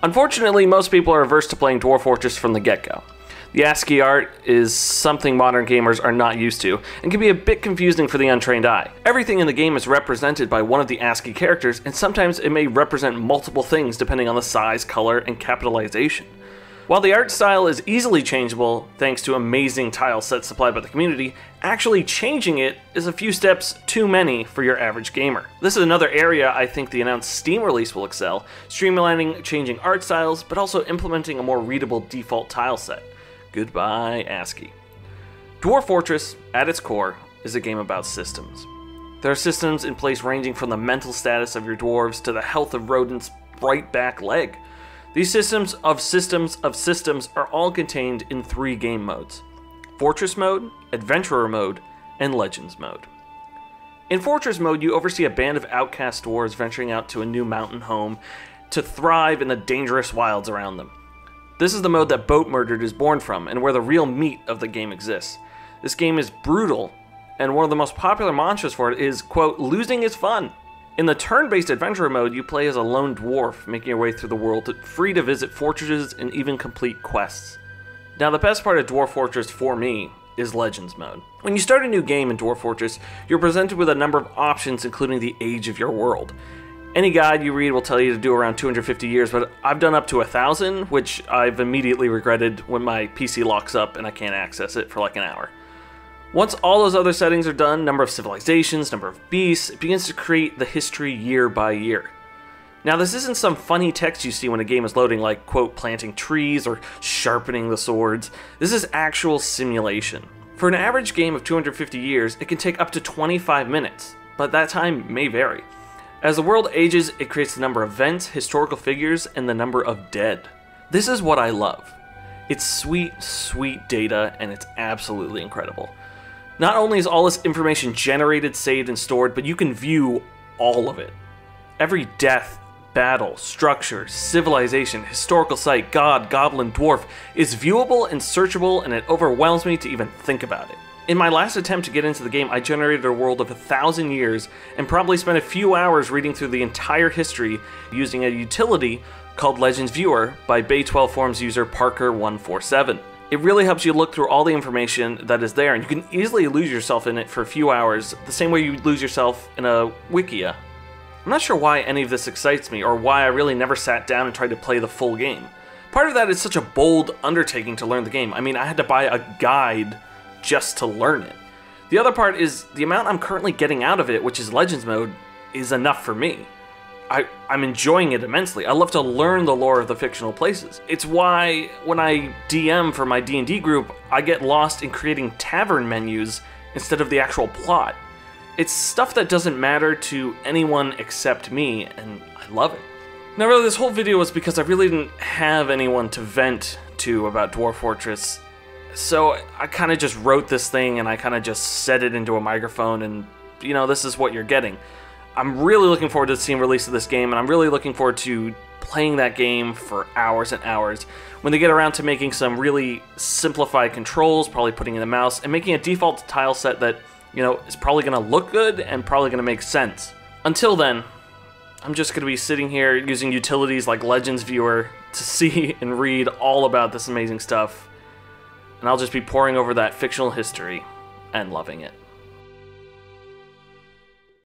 Unfortunately, most people are averse to playing Dwarf Fortress from the get-go. The ASCII art is something modern gamers are not used to, and can be a bit confusing for the untrained eye. Everything in the game is represented by one of the ASCII characters, and sometimes it may represent multiple things depending on the size, color, and capitalization. While the art style is easily changeable thanks to amazing tile sets supplied by the community, actually changing it is a few steps too many for your average gamer. This is another area I think the announced Steam release will excel, streamlining changing art styles, but also implementing a more readable default tile set. Goodbye, ASCII. Dwarf Fortress, at its core, is a game about systems. There are systems in place ranging from the mental status of your dwarves to the health of rodents' right back leg. These systems of systems are all contained in 3 game modes: Fortress Mode, Adventurer Mode, and Legends Mode. In Fortress Mode, you oversee a band of outcast dwarves venturing out to a new mountain home to thrive in the dangerous wilds around them. This is the mode that Boat Murdered is born from, and where the real meat of the game exists. This game is brutal, and one of the most popular mantras for it is, quote, "losing is fun." In the turn-based adventurer mode, you play as a lone dwarf, making your way through the world, free to visit fortresses and even complete quests. Now, the best part of Dwarf Fortress for me is Legends mode. When you start a new game in Dwarf Fortress, you're presented with a number of options, including the age of your world. Any guide you read will tell you to do around 250 years, but I've done up to 1,000, which I've immediately regretted when my PC locks up and I can't access it for like an hour. Once all those other settings are done, number of civilizations, number of beasts, it begins to create the history year by year. Now, this isn't some funny text you see when a game is loading, like, quote, planting trees or sharpening the swords. This is actual simulation. For an average game of 250 years, it can take up to 25 minutes, but that time may vary. As the world ages, it creates the number of events, historical figures, and the number of dead. This is what I love. It's sweet, sweet data, and it's absolutely incredible. Not only is all this information generated, saved, and stored, but you can view all of it. Every death, battle, structure, civilization, historical site, god, goblin, dwarf is viewable and searchable, and it overwhelms me to even think about it. In my last attempt to get into the game, I generated a world of 1,000 years and probably spent a few hours reading through the entire history using a utility called Legends Viewer by Bay12 Forums user Parker147. It really helps you look through all the information that is there, and you can easily lose yourself in it for a few hours, the same way you would lose yourself in a wikia. I'm not sure why any of this excites me, or why I really never sat down and tried to play the full game. Part of that is such a bold undertaking to learn the game. I mean, I had to buy a guide just to learn it. The other part is the amount I'm currently getting out of it, which is Legends mode, is enough for me. I'm enjoying it immensely. I love to learn the lore of the fictional places. It's why when I DM for my D&D group, I get lost in creating tavern menus instead of the actual plot. It's stuff that doesn't matter to anyone except me, and I love it. Now really, this whole video was because I really didn't have anyone to vent to about Dwarf Fortress, so I kind of just wrote this thing and I kind of just set it into a microphone, and you know, this is what you're getting. I'm really looking forward to the Steam release of this game, and I'm really looking forward to playing that game for hours and hours. When they get around to making some really simplified controls, probably putting in a mouse, and making a default tile set that, you know, is probably going to look good and probably going to make sense. Until then, I'm just going to be sitting here using utilities like Legends Viewer to see and read all about this amazing stuff, and I'll just be poring over that fictional history and loving it.